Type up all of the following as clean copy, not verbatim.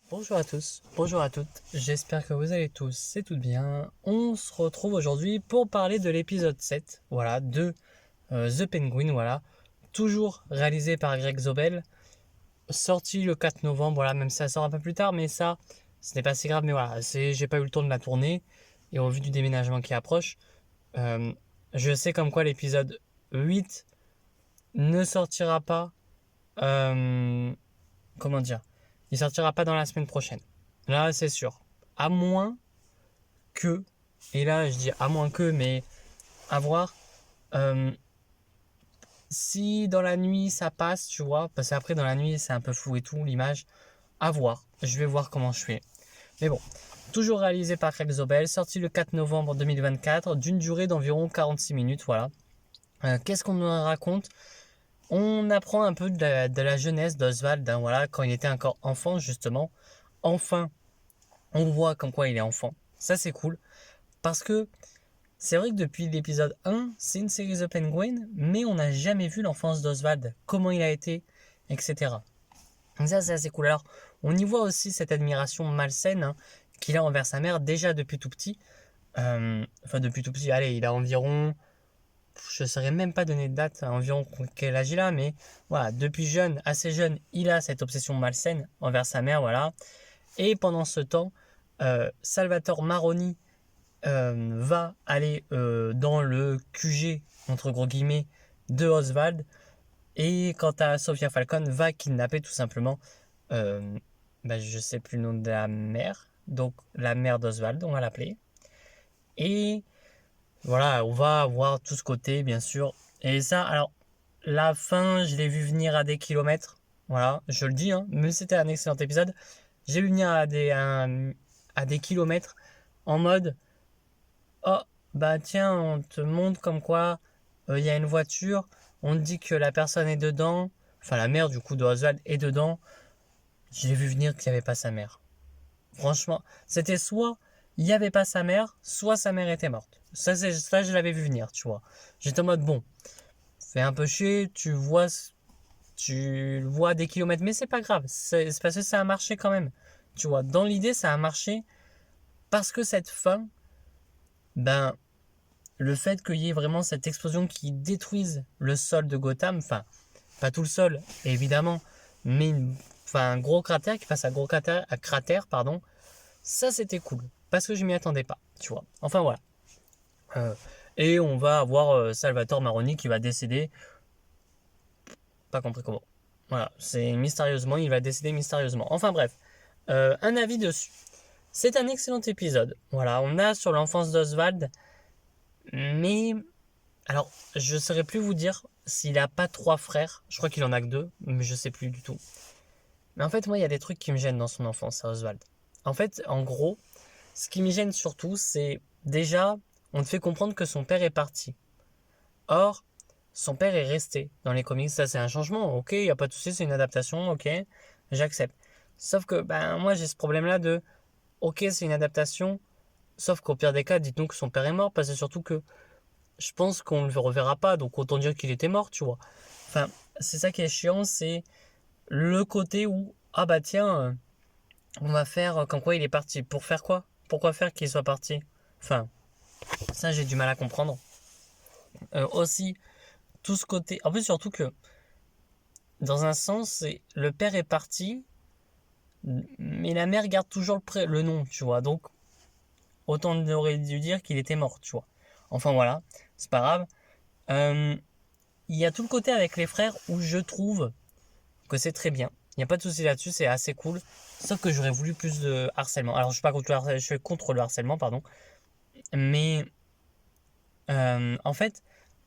Bonjour à tous, bonjour à toutes, j'espère que vous allez tous et toutes bien. On se retrouve aujourd'hui pour parler de l'épisode 7, voilà, de The Penguin, voilà, toujours réalisé par Greg Zobel, sorti le 4 novembre, voilà, même si ça sort un peu plus tard, mais ça, ce n'est pas si grave, mais voilà, j'ai pas eu le temps de la tourner, et au vu du déménagement qui approche, euh, je sais comme quoi l'épisode 8 ne sortira pas, euh, comment dire, il sortira pas dans la semaine prochaine. Là, c'est sûr. À moins que, et là je dis à moins que, mais à voir, euh, si dans la nuit ça passe, tu vois, parce qu'après dans la nuit c'est un peu flou et tout, l'image, à voir. Je vais voir comment je fais. Mais bon, toujours réalisé par Craig Zobel, sorti le 4 novembre 2024, d'une durée d'environ 46 minutes, voilà. Qu'est-ce qu'on nous raconte? On apprend un peu de la jeunesse d'Oswald, hein, voilà, quand il était encore enfant, justement. Enfin, on voit comme quoi il est enfant. Ça, c'est cool. Parce que c'est vrai que depuis l'épisode 1, c'est une série The Penguin, mais on n'a jamais vu l'enfance d'Oswald, comment il a été, etc. Donc ça, c'est assez cool. Alors, on y voit aussi cette admiration malsaine, hein, qu'il a envers sa mère déjà depuis tout petit. Enfin, depuis tout petit, allez, il a environ, je ne saurais même pas donner de date, environ quel âge il a, mais voilà, depuis jeune, assez jeune, il a cette obsession malsaine envers sa mère, voilà. Et pendant ce temps, Salvatore Maroni va aller dans le QG, entre gros guillemets, de Oswald. Et quant à Sophia Falcon, va kidnapper tout simplement, euh, je sais plus le nom de la mère, donc la mère d'Oswald, on va l'appeler. Et voilà, on va avoir tout ce côté, bien sûr. Et ça, alors, la fin, je l'ai vu venir à des kilomètres. Voilà, je le dis, hein, mais c'était un excellent épisode. J'ai vu venir à des kilomètres en mode, oh, bah tiens, on te montre comme quoi il y a une voiture, on te dit que la personne est dedans, enfin la mère du coup de Oswald est dedans. J'ai vu venir qu'il n'y avait pas sa mère. Franchement, c'était soit il n'y avait pas sa mère, soit sa mère était morte. Ça, je l'avais vu venir, tu vois. J'étais en mode, bon, fais un peu chier, tu le vois à des kilomètres, mais c'est pas grave, c'est parce que ça a marché quand même. Tu vois, dans l'idée, ça a marché parce que cette fin, ben, le fait qu'il y ait vraiment cette explosion qui détruise le sol de Gotham, enfin, pas tout le sol, évidemment, mais enfin, un gros cratère qui passe à cratère, pardon, ça c'était cool, parce que je m'y attendais pas, tu vois. Enfin voilà. Euh, et on va avoir Salvatore Maroni qui va décéder, pas compris comment. Voilà, c'est mystérieusement, il va décéder mystérieusement. Enfin bref, un avis dessus. C'est un excellent épisode. Voilà, on a sur l'enfance d'Oswald, mais alors, je ne saurais plus vous dire s'il a pas trois frères. Je crois qu'il en a que deux, mais je sais plus du tout. Mais en fait, moi, il y a des trucs qui me gênent dans son enfance, à Oswald. En fait, en gros, ce qui me gêne surtout, c'est déjà, on te fait comprendre que son père est parti. Or, son père est resté dans les comics. Ça, c'est un changement. Ok, il n'y a pas de souci, c'est une adaptation. Ok, j'accepte. Sauf que, ben, moi, j'ai ce problème-là de, ok, c'est une adaptation. Sauf qu'au pire des cas, dites-nous que son père est mort, parce que surtout que je pense qu'on ne le reverra pas, donc autant dire qu'il était mort, tu vois. Enfin, c'est ça qui est chiant, c'est le côté où, ah bah tiens, on va faire comme quoi il est parti. Pour faire quoi? Pourquoi faire qu'il soit parti? Enfin, ça j'ai du mal à comprendre. Aussi, tout ce côté, en plus surtout que, dans un sens, c'est le père est parti, mais la mère garde toujours le nom, tu vois. Donc, autant on aurait dû dire qu'il était mort, tu vois. Enfin voilà, c'est pas grave. Euh, Il y a tout le côté avec les frères où je trouve que c'est très bien. Il n'y a pas de souci là-dessus, c'est assez cool. Sauf que j'aurais voulu plus de harcèlement. Alors, je suis pas contre le harcèlement, je suis contre le harcèlement, pardon. Mais en fait,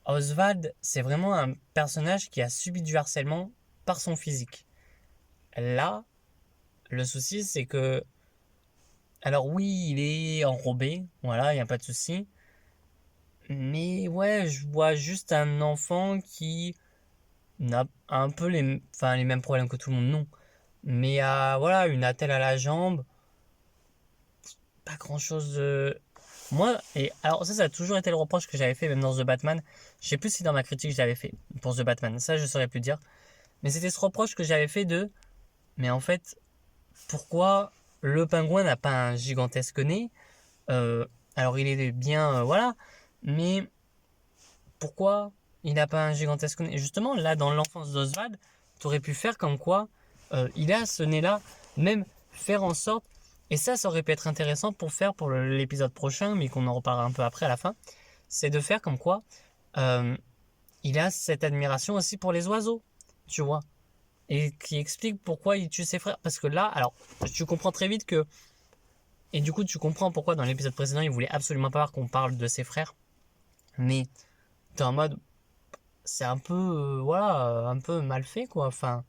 Oswald, c'est vraiment un personnage qui a subi du harcèlement par son physique. Là, le souci, c'est que, alors oui, il est enrobé, voilà, il n'y a pas de souci. Mais ouais, je vois juste un enfant qui n'a un peu les mêmes problèmes que tout le monde, non. Mais voilà, une attelle à la jambe, pas grand chose de. Moi, et alors ça a toujours été le reproche que j'avais fait, même dans The Batman. Je sais plus si dans ma critique je l'avais fait pour The Batman, ça je saurais plus dire. Mais c'était ce reproche que j'avais fait de. Mais en fait, pourquoi le pingouin n'a pas un gigantesque nez. Alors il est bien, voilà, mais pourquoi il n'a pas un gigantesque nez? Justement, là, dans l'enfance d'Oswald, tu aurais pu faire comme quoi il a ce nez-là, même faire en sorte, et ça aurait pu être intéressant pour faire pour l'épisode prochain, mais qu'on en reparlera un peu après à la fin, c'est de faire comme quoi il a cette admiration aussi pour les oiseaux, tu vois, et qui explique pourquoi il tue ses frères. Parce que là, alors, tu comprends très vite que, et du coup, tu comprends pourquoi dans l'épisode précédent, il voulait absolument pas qu'on parle de ses frères, mais t'es en mode, c'est un peu, voilà, un peu mal fait, quoi, enfin,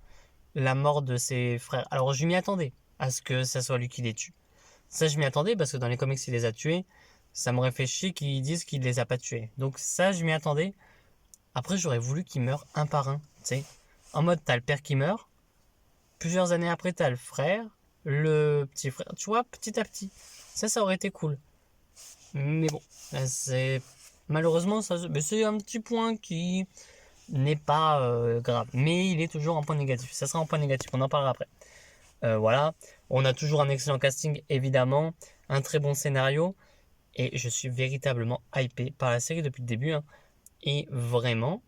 la mort de ses frères. Alors, je m'y attendais à ce que ça soit lui qui les tue. Ça, je m'y attendais parce que dans les comics, il les a tués. Ça m'aurait fait chier qu'ils disent qu'il les a pas tués. Donc ça, je m'y attendais. Après, j'aurais voulu qu'ils meurent un par un, tu sais. En mode, t'as le père qui meurt. Plusieurs années après, t'as le frère, le petit frère. Tu vois, petit à petit. Ça aurait été cool. Mais bon, c'est malheureusement, c'est un petit point qui n'est pas grave. Mais il est toujours en point négatif. Ça sera en point négatif. On en parlera après. Voilà. On a toujours un excellent casting, évidemment. Un très bon scénario. Et je suis véritablement hypé par la série depuis le début. Hein. Et vraiment,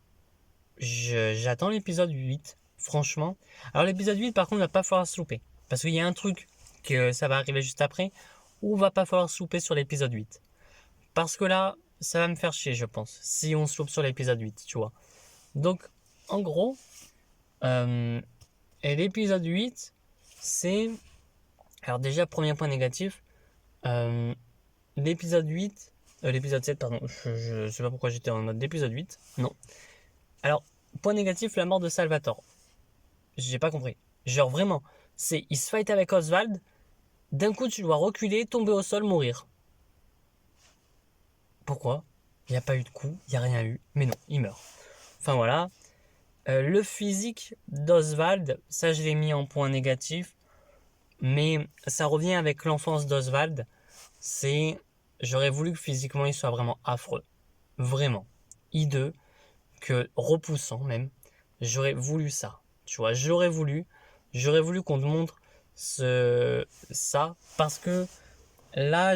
j'attends l'épisode 8. Franchement. Alors l'épisode 8, par contre, il va pas falloir se louper. Parce qu'il y a un truc que ça va arriver juste après. Où il va pas falloir se louper sur l'épisode 8. Parce que là, ça va me faire chier, je pense. Si on se loupe sur l'épisode 8, tu vois. Donc, en gros, et l'épisode 8, c'est... Alors déjà, premier point négatif, l'épisode 8... l'épisode 7, pardon, je sais pas pourquoi j'étais en mode d'épisode 8, non. Alors, point négatif, la mort de Salvatore. J'ai pas compris. Genre vraiment, il se fight avec Oswald, d'un coup tu dois reculer, tomber au sol, mourir. Pourquoi? Il n'y a pas eu de coup, il n'y a rien eu, mais non, il meurt. Enfin voilà. Le physique d'Oswald, ça je l'ai mis en point négatif, mais ça revient avec l'enfance d'Oswald. J'aurais voulu que physiquement il soit vraiment affreux, vraiment, hideux, que repoussant même. J'aurais voulu ça, tu vois. J'aurais voulu qu'on te montre ça, parce que là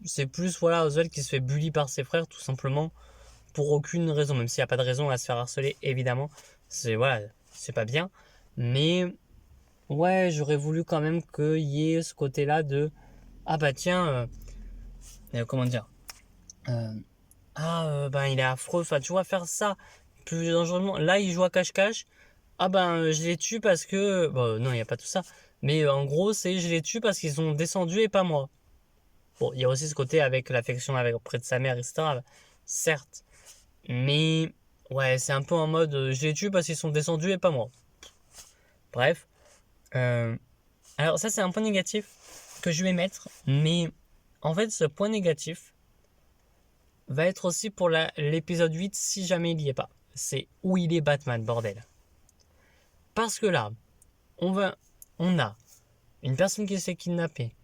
c'est plus voilà Oswald qui se fait bully par ses frères tout simplement. Pour aucune raison, même s'il n'y a pas de raison à se faire harceler, évidemment, voilà, c'est pas bien, mais ouais, j'aurais voulu quand même qu'il y ait ce côté-là de ah bah tiens, comment dire, ben il est affreux, enfin tu vois, faire ça plus dangereusement. Là, il joue à cache-cache, ah ben je les tue parce que, bon non, il n'y a pas tout ça, mais en gros, c'est je les tue parce qu'ils sont descendus et pas moi. Bon, il y a aussi ce côté avec l'affection auprès de sa mère, etc. Certes. Mais ouais, c'est un peu en mode je les tue parce qu'ils sont descendus et pas moi. Bref. Alors ça c'est un point négatif que je vais mettre. Mais en fait ce point négatif va être aussi pour l'épisode 8 si jamais il n'y est pas. C'est où il est Batman, bordel. Parce que là, on a une personne qui se fait kidnapper.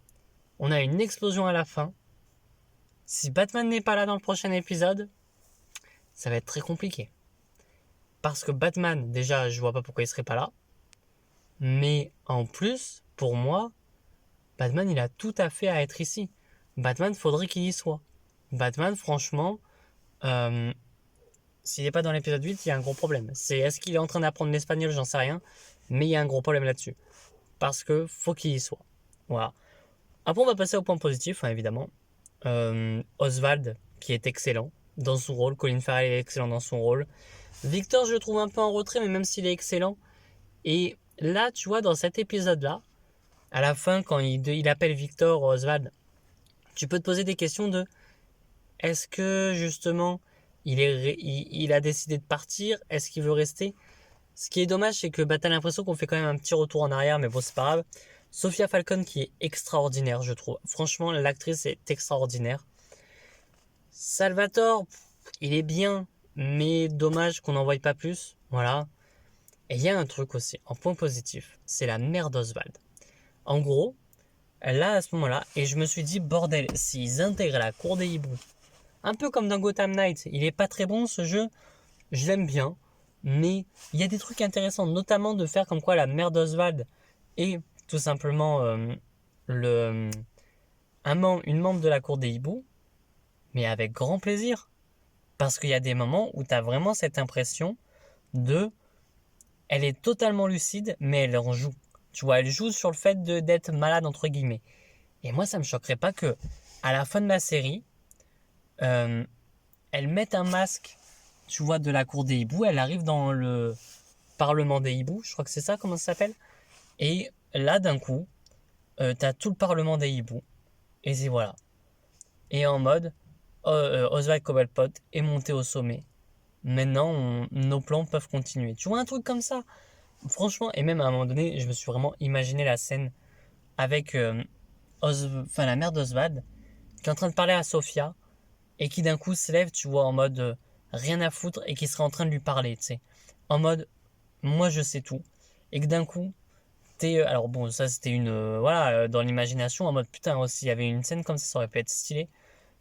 On a une explosion à la fin. Si Batman n'est pas là dans le prochain épisode, ça va être très compliqué. Parce que Batman, déjà, je vois pas pourquoi il serait pas là. Mais en plus, pour moi, Batman, il a tout à fait à être ici. Batman, faudrait qu'il y soit. Batman, franchement, s'il n'est pas dans l'épisode 8, il y a un gros problème. Est-ce qu'il est en train d'apprendre l'espagnol? J'en sais rien. Mais il y a un gros problème là-dessus. Parce que faut qu'il y soit. Voilà. Après, on va passer au point positif, hein, évidemment. Oswald, qui est excellent dans son rôle. Colin Farrell est excellent dans son rôle. Victor, je le trouve un peu en retrait, mais même s'il est excellent. Et là, tu vois, dans cet épisode-là, à la fin, quand il appelle Victor Oswald, tu peux te poser des questions de est-ce que, justement, il a décidé de partir? Est-ce qu'il veut rester? Ce qui est dommage, c'est que t'as l'impression qu'on fait quand même un petit retour en arrière, mais bon, c'est pas grave. Sophia Falcon, qui est extraordinaire, je trouve. Franchement, l'actrice est extraordinaire. Salvatore, il est bien, mais dommage qu'on n'en voie pas plus. Voilà. Et il y a un truc aussi, en point positif, c'est la mère d'Oswald. En gros, là, à ce moment-là, et je me suis dit, bordel, s'ils intègrent la cour des hiboux, un peu comme dans Gotham Knights, il est pas très bon ce jeu, je l'aime bien, mais il y a des trucs intéressants, notamment de faire comme quoi la mère d'Oswald est tout simplement une membre de la cour des hiboux, mais avec grand plaisir. Parce qu'il y a des moments où tu as vraiment cette impression de... Elle est totalement lucide, mais elle en joue. Tu vois, elle joue sur le fait d'être malade, entre guillemets. Et moi, ça me choquerait pas que, à la fin de la série, elle mette un masque, tu vois, de la cour des hiboux. Elle arrive dans le parlement des hiboux, je crois que c'est ça, comment ça s'appelle. Et là, d'un coup, t'as tout le parlement des hiboux. Et c'est voilà. Et en mode, Oswald Cobblepot est monté au sommet. Maintenant, nos plans peuvent continuer. Tu vois, un truc comme ça. Franchement, et même à un moment donné, je me suis vraiment imaginé la scène avec la mère d'Oswald qui est en train de parler à Sophia et qui d'un coup se lève, tu vois, en mode rien à foutre et qui serait en train de lui parler, tu sais. En mode, moi je sais tout. Et que d'un coup, alors bon, ça c'était une... dans l'imagination, en mode putain, aussi, il y avait une scène comme ça aurait pu être stylé.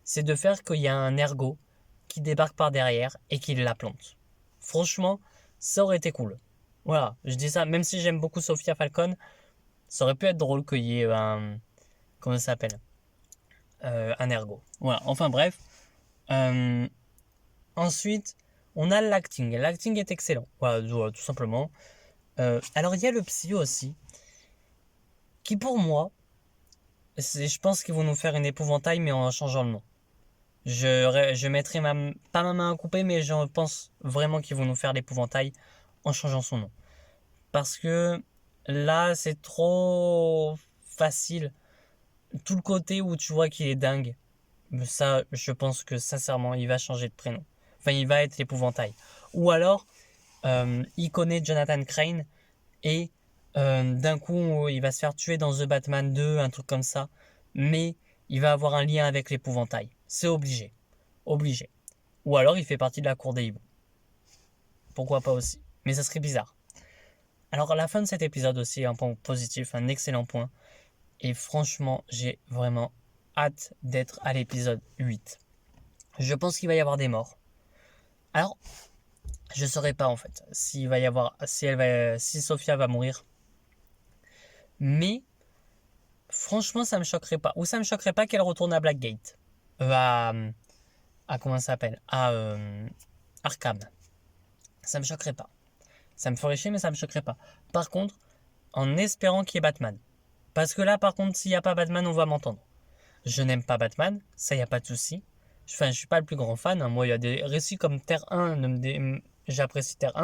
C'est de faire qu'il y a un ergot qui débarque par derrière et qui la plante. Franchement, ça aurait été cool. Voilà, je dis ça, même si j'aime beaucoup Sophia Falcon, ça aurait pu être drôle qu'il y ait un... Comment ça s'appelle un ergot. Voilà, enfin bref. Ensuite, on a l'acting. L'acting est excellent. Voilà, tout simplement. Alors, il y a le psy aussi, qui pour moi, je pense qu'ils vont nous faire une épouvantail, mais en changeant le nom. Je mettrai pas ma main à couper, mais je pense vraiment qu'ils vont nous faire l'épouvantail en changeant son nom. Parce que là, c'est trop facile. Tout le côté où tu vois qu'il est dingue, ça, je pense que sincèrement, il va changer de prénom. Enfin, il va être l'épouvantail. Ou alors, il connaît Jonathan Crane et d'un coup, il va se faire tuer dans The Batman 2, un truc comme ça. Mais il va avoir un lien avec l'épouvantail. C'est obligé. Obligé. Ou alors, il fait partie de la cour des hiboux. Pourquoi pas aussi. Mais ça serait bizarre. Alors, à la fin de cet épisode aussi, un point positif, un excellent point. Et franchement, j'ai vraiment hâte d'être à l'épisode 8. Je pense qu'il va y avoir des morts. Alors, je ne saurais pas en fait s'il va y avoir, si Sophia va mourir. Mais franchement, ça me choquerait pas. Ou ça me choquerait pas qu'elle retourne à Blackgate. À comment ça s'appelle Arkham. Ça me choquerait pas. Ça me ferait chier, mais ça me choquerait pas. Par contre, en espérant qu'il y ait Batman. Parce que là, par contre, s'il n'y a pas Batman, on va m'entendre. Je n'aime pas Batman, ça y a pas de souci. Enfin, je suis pas le plus grand fan. Hein. Moi, il y a des récits comme Terre 1, j'apprécie Terre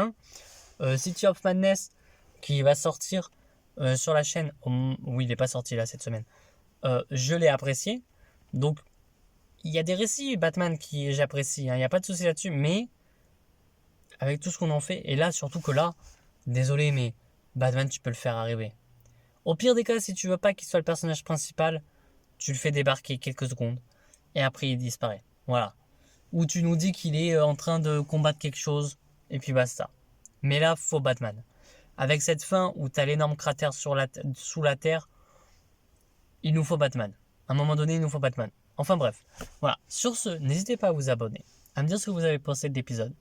1. City of Madness, qui va sortir sur la chaîne. Oui, il n'est pas sorti là cette semaine. Je l'ai apprécié. Donc, il y a des récits Batman qui j'apprécie. Il n'y a pas de souci là-dessus. Mais, avec tout ce qu'on en fait, et là, surtout que là, désolé, mais Batman, tu peux le faire arriver. Au pire des cas, si tu veux pas qu'il soit le personnage principal, tu le fais débarquer quelques secondes et après il disparaît. Voilà. Ou tu nous dis qu'il est en train de combattre quelque chose et puis basta. Mais là, faut Batman. Avec cette fin où t'as l'énorme cratère sous la terre, il nous faut Batman. À un moment donné, il nous faut Batman. Enfin bref. Voilà. Sur ce, n'hésitez pas à vous abonner, à me dire ce que vous avez pensé de l'épisode.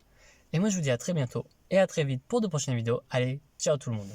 Et moi, je vous dis à très bientôt et à très vite pour de prochaines vidéos. Allez, ciao tout le monde.